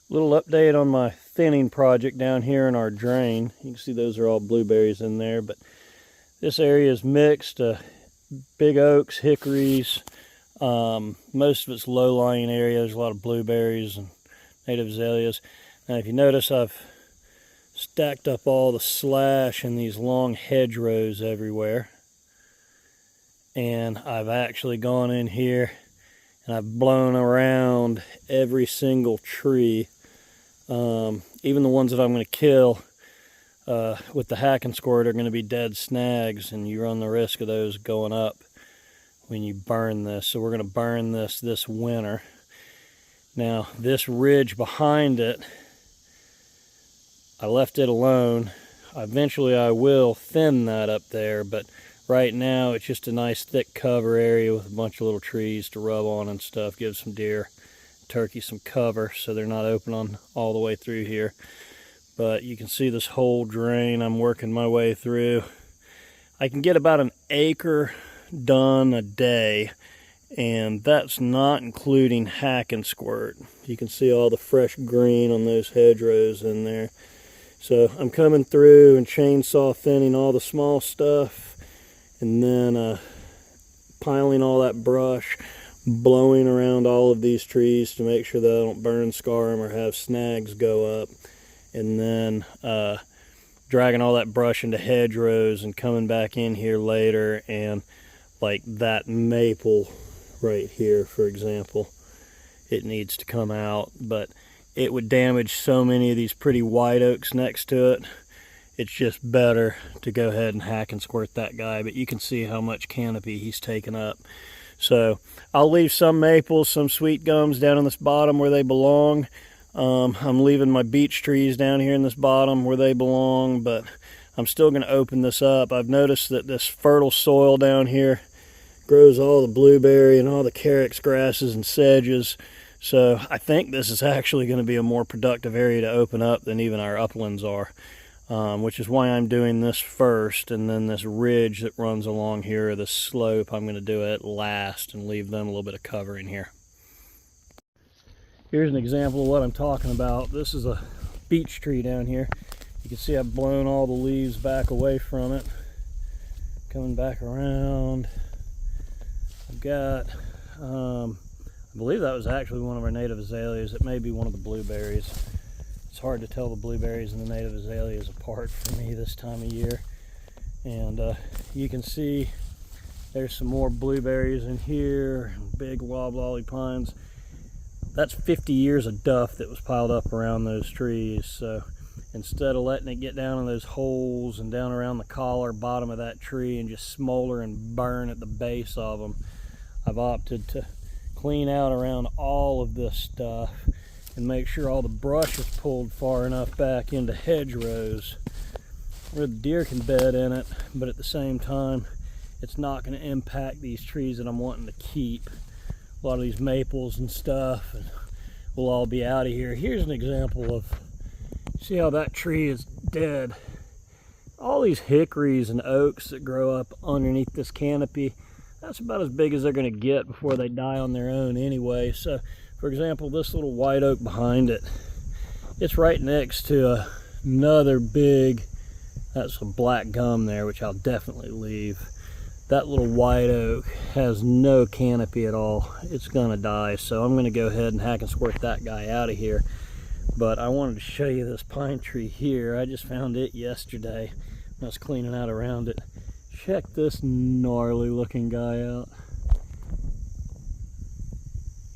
Little update on my thinning project down here in our drain. You can see those are all blueberries in there, but this area is mixed. Big oaks, hickories. Most of it's low-lying area. There's a lot of blueberries and native azaleas. Now, if you notice, I've stacked up all the slash in these long hedgerows everywhere. And I've actually gone in here and I've blown around every single tree. Even the ones that I'm going to kill with the hack and squirt are going to be dead snags, and you run the risk of those going up when you burn this. So we're going to burn this winter. Now, this ridge behind it, I left it alone. Eventually I will thin that up there, but right now it's just a nice thick cover area with a bunch of little trees to rub on and stuff. Give some deer, turkey some cover so they're not open on all the way through here. But you can see this whole drain I'm working my way through. I can get about an acre done a day, and that's not including hack and squirt. You can see all the fresh green on those hedgerows in there. So I'm coming through and chainsaw thinning all the small stuff, and then piling all that brush, blowing around all of these trees to make sure that I don't burn, scar them, or have snags go up, and then dragging all that brush into hedgerows and coming back in here later. And like that maple right here, for example, it needs to come out, but it would damage so many of these pretty white oaks next to it. It's just better to go ahead and hack and squirt that guy. But you can see how much canopy he's taken up. So I'll leave some maples, some sweet gums down on this bottom where they belong. I'm leaving my beech trees down here in this bottom where they belong, but I'm still going to open this up. I've noticed that this fertile soil down here grows all the blueberry and all the carex grasses and sedges. So I think this is actually going to be a more productive area to open up than even our uplands are, which is why I'm doing this first, and then this ridge that runs along here, this slope, I'm going to do it last and leave them a little bit of cover in here. Here's an example of what I'm talking about. This is a beech tree down here. You can see I've blown all the leaves back away from it. Coming back around, I've got I believe that was actually one of our native azaleas. It may be one of the blueberries. It's hard to tell the blueberries and the native azaleas apart for me this time of year. And you can see there's some more blueberries in here, big loblolly pines. That's 50 years of duff that was piled up around those trees. So instead of letting it get down in those holes and down around the collar bottom of that tree and just smolder and burn at the base of them, I've opted to clean out around all of this stuff and make sure all the brush is pulled far enough back into hedgerows where the deer can bed in it, but at the same time it's not going to impact these trees that I'm wanting to keep. A lot of these maples and stuff, and we'll all be out of here. Here's an example of, see how that tree is dead. All these hickories and oaks that grow up underneath this canopy, that's about as big as they're going to get before they die on their own anyway. So, for example, this little white oak behind it, it's right next to another big, that's a black gum there, which I'll definitely leave. That little white oak has no canopy at all. It's going to die, so I'm going to go ahead and hack and squirt that guy out of here. But I wanted to show you this pine tree here. I just found it yesterday when I was cleaning out around it. Check this gnarly looking guy out.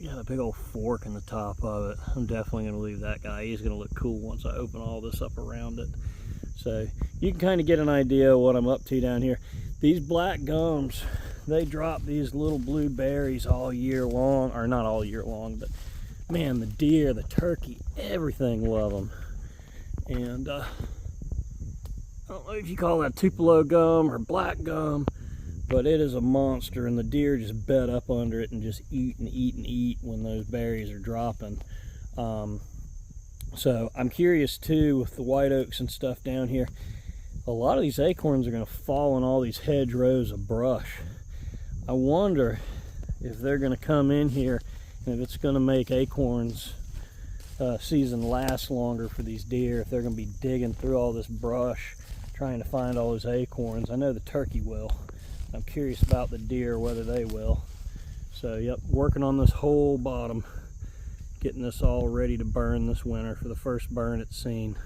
Got a big old fork in the top of it. I'm definitely going to leave that guy. He's going to look cool once I open all this up around it. So you can kind of get an idea of what I'm up to down here. These black gums, they drop these little blue berries all year long, or not all year long, but man, the deer, the turkey, everything love them. And I don't know if you call that Tupelo gum or black gum, but it is a monster, and the deer just bed up under it and just eat and eat and eat when those berries are dropping. So I'm curious too with the white oaks and stuff down here. A lot of these acorns are going to fall in all these hedgerows of brush. I wonder if they're going to come in here and if it's going to make acorns season lasts longer for these deer if they're going to be digging through all this brush trying to find all those acorns. I know the turkey will. I'm curious about the deer, whether they will. So yep, working on this whole bottom, getting this all ready to burn this winter for the first burn it's seen.